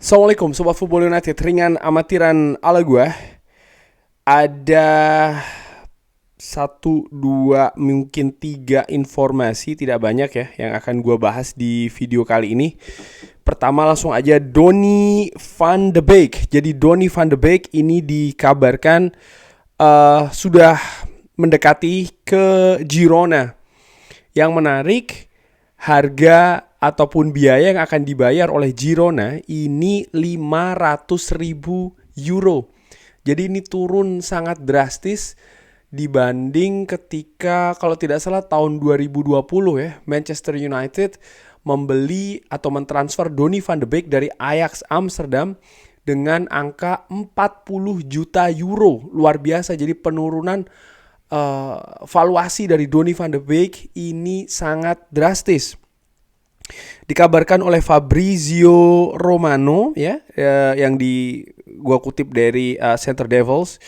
Assalamualaikum Sobat Football United. Ringan amatiran ala gue. Ada satu, dua, mungkin tiga informasi, tidak banyak ya, yang akan gue bahas di video kali ini. Pertama langsung aja Donny van de Beek. Jadi Donny van de Beek ini dikabarkan sudah mendekati ke Girona. Yang menarik, harga ataupun biaya yang akan dibayar oleh Girona ini 500.000 euro. Jadi ini turun sangat drastis dibanding ketika kalau tidak salah tahun 2020 ya, Manchester United membeli atau mentransfer Donny van de Beek dari Ajax Amsterdam dengan angka 40 juta euro. Luar biasa, jadi penurunan valuasi dari Donny van de Beek ini sangat drastis. Dikabarkan oleh Fabrizio Romano ya, yang gua kutip dari Center Devils,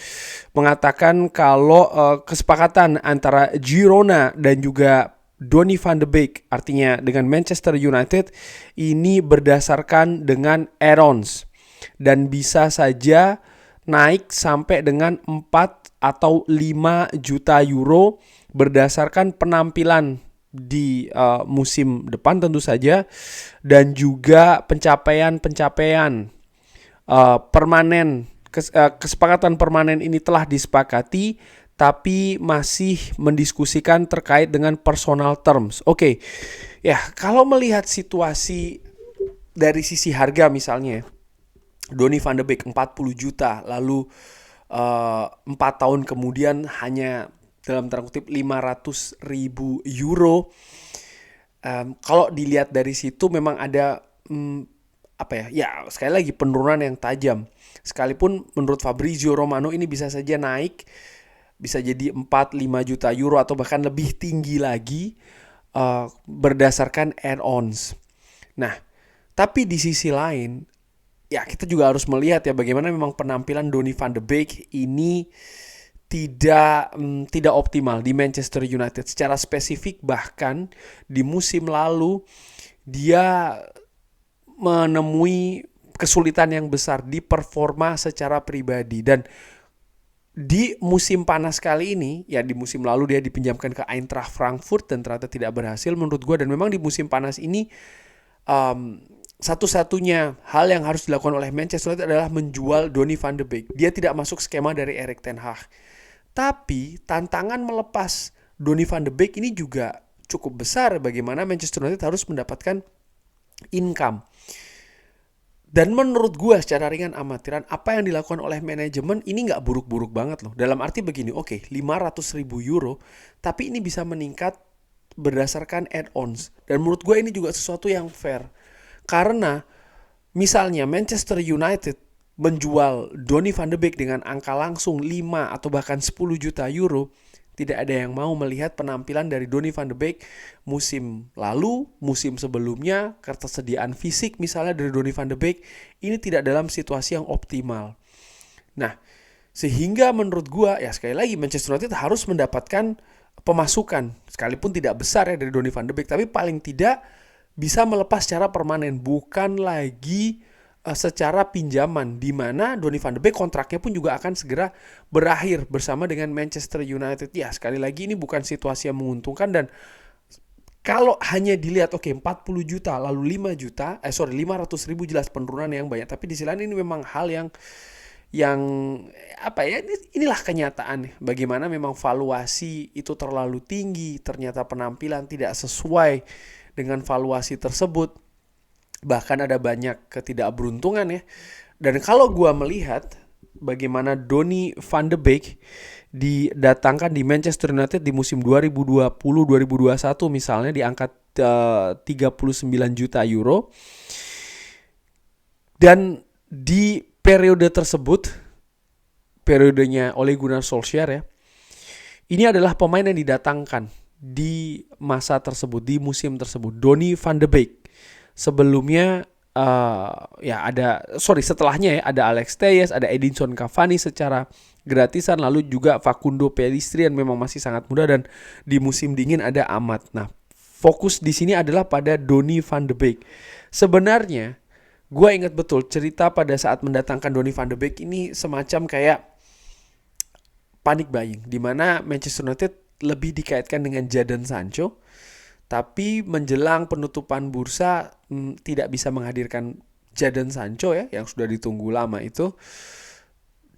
mengatakan kalau kesepakatan antara Girona dan juga Donny van de Beek, artinya dengan Manchester United, ini berdasarkan dengan add-ons dan bisa saja naik sampai dengan 4 atau 5 juta euro berdasarkan penampilan di musim depan tentu saja, dan juga pencapaian permanen. Kesepakatan permanen ini telah disepakati, tapi masih mendiskusikan terkait dengan personal terms. Oke, ya kalau melihat situasi dari sisi harga misalnya, Donny van de Beek 40 juta, lalu 4 tahun kemudian hanya dalam tanda kutip 500.000 euro. Kalau dilihat dari situ memang ada ya sekali lagi penurunan yang tajam. Sekalipun menurut Fabrizio Romano ini bisa saja naik, bisa jadi 4-5 juta euro atau bahkan lebih tinggi lagi berdasarkan add-ons. Nah, tapi di sisi lain ya kita juga harus melihat ya bagaimana memang penampilan Donny van de Beek ini tidak optimal di Manchester United. Secara spesifik bahkan di musim lalu dia menemui kesulitan yang besar di performa secara pribadi, dan di musim panas kali ini ya, di musim lalu dia dipinjamkan ke Eintracht Frankfurt dan ternyata tidak berhasil menurut gue. Dan memang di musim panas ini satu-satunya hal yang harus dilakukan oleh Manchester United adalah menjual Donny van de Beek. Dia tidak masuk skema dari Erik ten Hag. Tapi tantangan melepas Donny van de Beek ini juga cukup besar. Bagaimana Manchester United harus mendapatkan income. Dan menurut gue secara ringan amatiran, apa yang dilakukan oleh manajemen ini gak buruk-buruk banget loh. Dalam arti begini, oke, 500.000 euro, tapi ini bisa meningkat berdasarkan add-ons. Dan menurut gue ini juga sesuatu yang fair. Karena misalnya Manchester United menjual Donny van de Beek dengan angka langsung 5 atau bahkan 10 juta euro, tidak ada yang mau melihat penampilan dari Donny van de Beek musim lalu, musim sebelumnya, ketersediaan fisik misalnya dari Donny van de Beek ini tidak dalam situasi yang optimal. Nah, sehingga menurut gua ya sekali lagi Manchester United harus mendapatkan pemasukan, sekalipun tidak besar ya dari Donny van de Beek, tapi paling tidak bisa melepas secara permanen, bukan lagi secara pinjaman, di mana Donny van de Beek kontraknya pun juga akan segera berakhir bersama dengan Manchester United. Ya sekali lagi ini bukan situasi yang menguntungkan, dan kalau hanya dilihat 40 juta lalu 500.000 jelas penurunan yang banyak. Tapi di sisi lain ini memang hal yang inilah kenyataan bagaimana memang valuasi itu terlalu tinggi, ternyata penampilan tidak sesuai dengan valuasi tersebut. Bahkan ada banyak ketidakberuntungan ya. Dan kalau gue melihat bagaimana Donny van de Beek didatangkan di Manchester United di musim 2020-2021 misalnya di angka 39 juta euro. Dan di periode tersebut, periodenya Ole Gunnar Solskjaer ya, ini adalah pemain yang didatangkan di masa tersebut, di musim tersebut, Donny van de Beek. Sebelumnya setelahnya ya ada Alex Telles, ada Edinson Cavani secara gratisan, lalu juga Facundo Pellistri yang memang masih sangat muda, dan di musim dingin ada Amat. Nah, fokus di sini adalah pada Donny van de Beek. Sebenarnya Gue ingat betul cerita pada saat mendatangkan Donny van de Beek ini semacam kayak panic buying, di mana Manchester United lebih dikaitkan dengan Jadon Sancho, tapi menjelang penutupan bursa tidak bisa menghadirkan Jadon Sancho ya yang sudah ditunggu lama itu,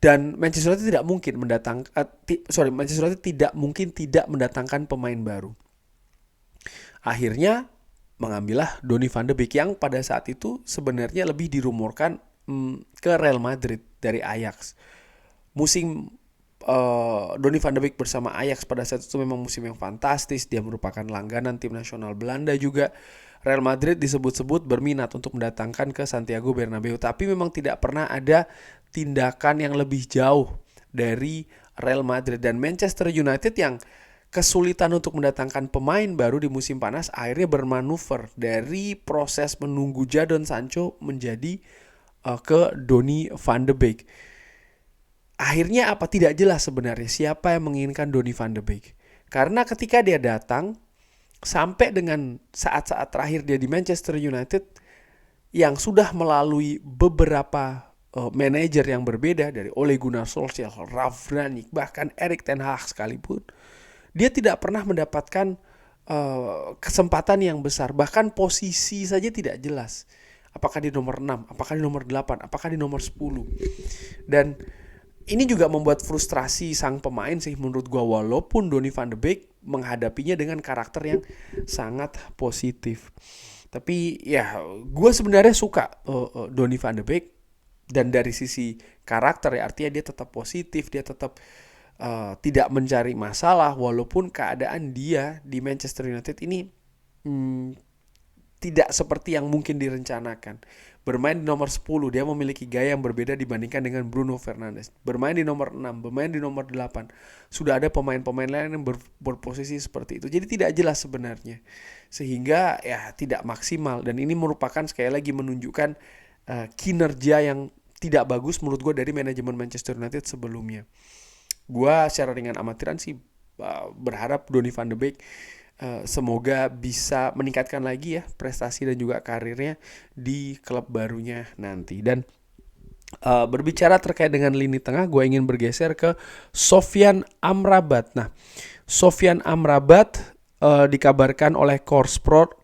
dan Manchester United tidak mungkin Manchester United tidak mungkin tidak mendatangkan pemain baru. Akhirnya mengambillah Donny van de Beek yang pada saat itu sebenarnya lebih dirumorkan ke Real Madrid dari Ajax. Musim Donny van de Beek bersama Ajax pada saat itu memang musim yang fantastis. Dia merupakan langganan tim nasional Belanda juga. Real Madrid disebut-sebut berminat untuk mendatangkan ke Santiago Bernabeu, tapi memang tidak pernah ada tindakan yang lebih jauh dari Real Madrid. Dan Manchester United yang kesulitan untuk mendatangkan pemain baru di musim panas akhirnya bermanuver dari proses menunggu Jadon Sancho menjadi ke Donny van de Beek. Akhirnya apa? Tidak jelas sebenarnya siapa yang menginginkan Donny van de Beek. Karena ketika dia datang, sampai dengan saat-saat terakhir dia di Manchester United, yang sudah melalui beberapa manajer yang berbeda, dari Ole Gunnar Solskjaer, Ralf Rangnick, bahkan Erik ten Hag sekalipun, dia tidak pernah mendapatkan kesempatan yang besar. Bahkan posisi saja tidak jelas. Apakah di nomor 6, apakah di nomor 8, apakah di nomor 10. Dan ini juga membuat frustrasi sang pemain sih menurut gue, walaupun Donny van de Beek menghadapinya dengan karakter yang sangat positif. Tapi ya gue sebenarnya suka Donny van de Beek, dan dari sisi karakter ya, artinya dia tetap positif, dia tetap tidak mencari masalah, walaupun keadaan dia di Manchester United ini tidak seperti yang mungkin direncanakan. Bermain di nomor 10, dia memiliki gaya yang berbeda dibandingkan dengan Bruno Fernandes. Bermain di nomor 6, bermain di nomor 8. Sudah ada pemain-pemain lain yang berposisi seperti itu. Jadi tidak jelas sebenarnya. Sehingga ya tidak maksimal. Dan ini merupakan sekali lagi menunjukkan kinerja yang tidak bagus menurut gue dari manajemen Manchester United sebelumnya. Gue secara ringan amatiran sih berharap Donny van de Beek semoga bisa meningkatkan lagi ya prestasi dan juga karirnya di klub barunya nanti. Dan berbicara terkait dengan lini tengah, gue ingin bergeser ke Sofyan Amrabat. Nah, Sofyan Amrabat dikabarkan oleh Korsport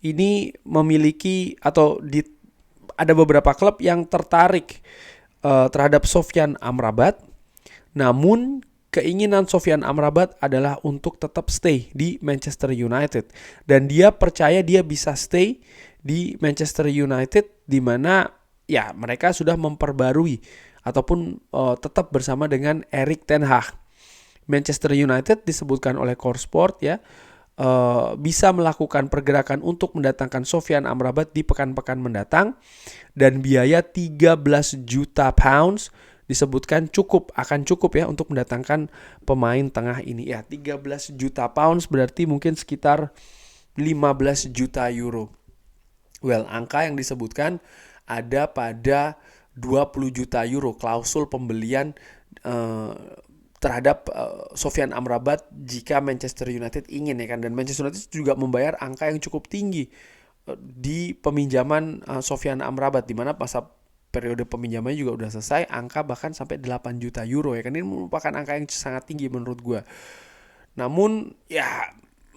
ini memiliki atau ada beberapa klub yang tertarik terhadap Sofyan Amrabat. Namun keinginan Sofyan Amrabat adalah untuk tetap stay di Manchester United. Dan dia percaya dia bisa stay di Manchester United, di mana ya mereka sudah memperbarui ataupun tetap bersama dengan Erik ten Hag. Manchester United disebutkan oleh Korsport ya bisa melakukan pergerakan untuk mendatangkan Sofyan Amrabat di pekan-pekan mendatang, dan biaya 13 juta pounds disebutkan akan cukup ya untuk mendatangkan pemain tengah ini. Ya, 13 juta pounds berarti mungkin sekitar 15 juta euro. Well, angka yang disebutkan ada pada 20 juta euro klausul pembelian terhadap Sofyan Amrabat jika Manchester United ingin ya kan. Dan Manchester United juga membayar angka yang cukup tinggi di peminjaman Sofyan Amrabat, di mana masa periode peminjamannya juga udah selesai, angka bahkan sampai 8 juta euro ya kan. Ini merupakan angka yang sangat tinggi menurut gue. Namun ya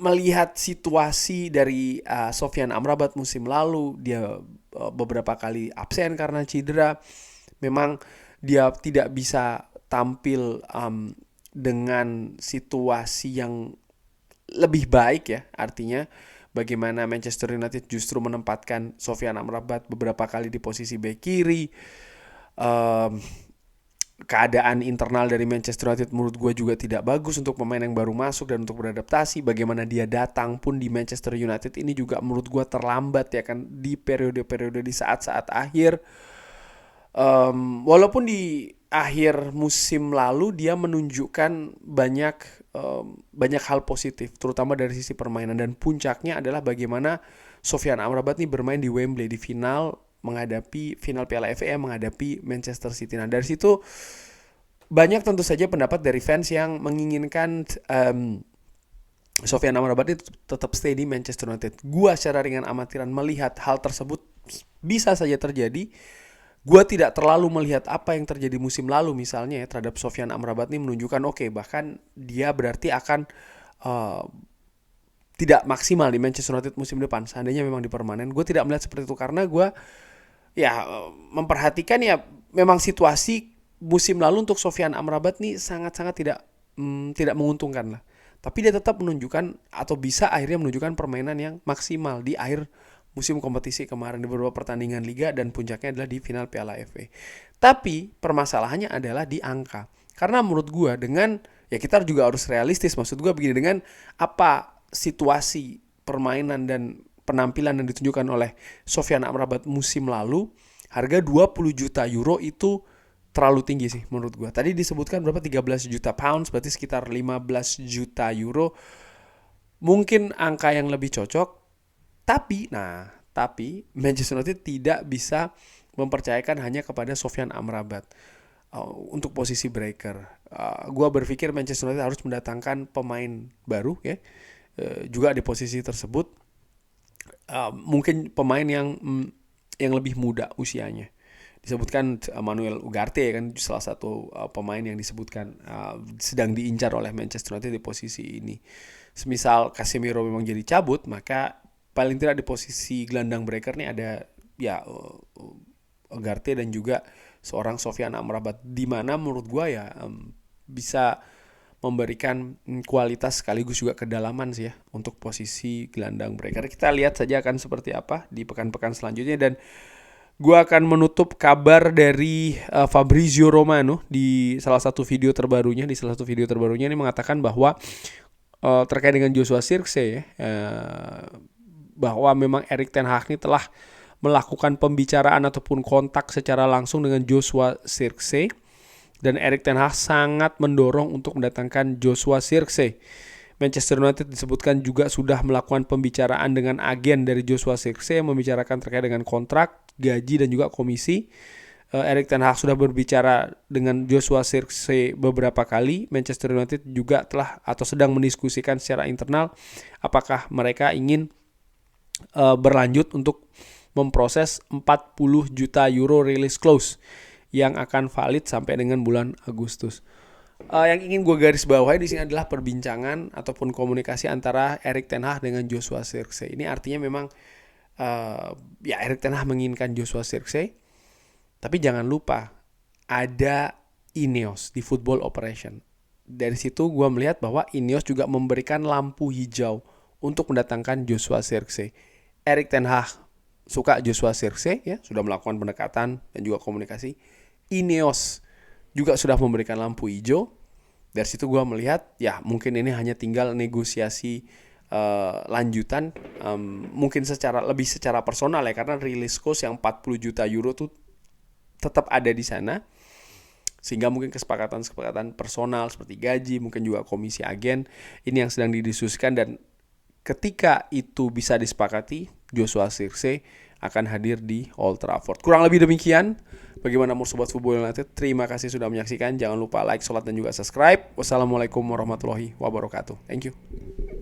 melihat situasi dari Sofyan Amrabat musim lalu, dia beberapa kali absen karena cedera. Memang dia tidak bisa tampil dengan situasi yang lebih baik ya. Artinya bagaimana Manchester United justru menempatkan Sofyan Amrabat beberapa kali di posisi bek kiri. Keadaan internal dari Manchester United menurut gue juga tidak bagus untuk pemain yang baru masuk dan untuk beradaptasi. Bagaimana dia datang pun di Manchester United ini juga menurut gue terlambat ya kan, di periode-periode di saat-saat akhir. Walaupun di akhir musim lalu dia menunjukkan banyak hal positif, terutama dari sisi permainan, dan puncaknya adalah bagaimana Sofyan Amrabat nih bermain di Wembley di final Piala FA menghadapi Manchester City. Nah, dari situ banyak tentu saja pendapat dari fans yang menginginkan Sofyan Amrabat itu tetap stay di Manchester United. Gua secara ringan amatiran melihat hal tersebut bisa saja terjadi. Gue tidak terlalu melihat apa yang terjadi musim lalu misalnya ya terhadap Sofyan Amrabat ini menunjukkan oke, bahkan dia berarti akan uh, tidak maksimal di Manchester United musim depan seandainya memang dipermanen. Gue tidak melihat seperti itu karena gue ya memperhatikan ya memang situasi musim lalu untuk Sofyan Amrabat nih sangat-sangat tidak menguntungkan lah. Tapi dia tetap menunjukkan atau bisa akhirnya menunjukkan permainan yang maksimal di akhir musim kompetisi kemarin di beberapa pertandingan liga dan puncaknya adalah di final Piala FA. Tapi permasalahannya adalah di angka. Karena menurut gue dengan ya kita juga harus realistis. Maksud gue begini, dengan apa situasi permainan dan penampilan yang ditunjukkan oleh Sofyan Amrabat musim lalu, harga 20 juta euro itu terlalu tinggi sih menurut gue. Tadi disebutkan berapa, 13 juta pounds, berarti sekitar 15 juta euro. Mungkin angka yang lebih cocok, tapi Manchester United tidak bisa mempercayakan hanya kepada Sofyan Amrabat untuk posisi breaker. Gua berpikir Manchester United harus mendatangkan pemain baru ya, juga di posisi tersebut. Mungkin pemain yang lebih muda usianya. Disebutkan Manuel Ugarte kan salah satu pemain yang disebutkan sedang diincar oleh Manchester United di posisi ini. Semisal Casemiro memang jadi cabut, maka paling tidak di posisi gelandang breaker nih ada ya Ugarte dan juga seorang Sofyan Amrabat, di mana menurut gua ya bisa memberikan kualitas sekaligus juga kedalaman sih ya untuk posisi gelandang breaker. Kita lihat saja akan seperti apa di pekan-pekan selanjutnya. Dan gue akan menutup kabar dari Fabrizio Romano di salah satu video terbarunya. Di salah satu video terbarunya ini mengatakan bahwa terkait dengan Joshua Zirkzee ya, bahwa memang Erik ten Hag ini telah melakukan pembicaraan ataupun kontak secara langsung dengan Joshua Zirkzee, dan Erik ten Hag sangat mendorong untuk mendatangkan Joshua Zirkzee. Manchester United disebutkan juga sudah melakukan pembicaraan dengan agen dari Joshua Zirkzee yang membicarakan terkait dengan kontrak, gaji dan juga komisi. Erik ten Hag sudah berbicara dengan Joshua Zirkzee beberapa kali. Manchester United juga telah atau sedang mendiskusikan secara internal apakah mereka ingin berlanjut untuk memproses 40 juta euro release clause yang akan valid sampai dengan bulan Agustus. Yang ingin gue garis bawahi di sini adalah perbincangan ataupun komunikasi antara Erik ten Hag dengan Joshua Zirkzee. Ini artinya memang ya Erik ten Hag menginginkan Joshua Zirkzee, tapi jangan lupa ada Ineos di Football Operation. Dari situ gue melihat bahwa Ineos juga memberikan lampu hijau untuk mendatangkan Joshua Zirkzee. Erik ten Hag suka Joshua Zirkzee ya, sudah melakukan pendekatan dan juga komunikasi. Ineos juga sudah memberikan lampu hijau. Dari situ gue melihat ya mungkin ini hanya tinggal negosiasi lanjutan, mungkin secara personal ya, karena release cost yang 40 juta euro tuh tetap ada di sana, sehingga mungkin kesepakatan personal seperti gaji, mungkin juga komisi agen ini yang sedang didiskusikan, dan ketika itu bisa disepakati, Joshua Zirkzee akan hadir di Old Trafford. Kurang lebih demikian. Bagaimana menurut Sobat Football United? Terima kasih sudah menyaksikan. Jangan lupa like, sholat, dan juga subscribe. Wassalamualaikum warahmatullahi wabarakatuh. Thank you.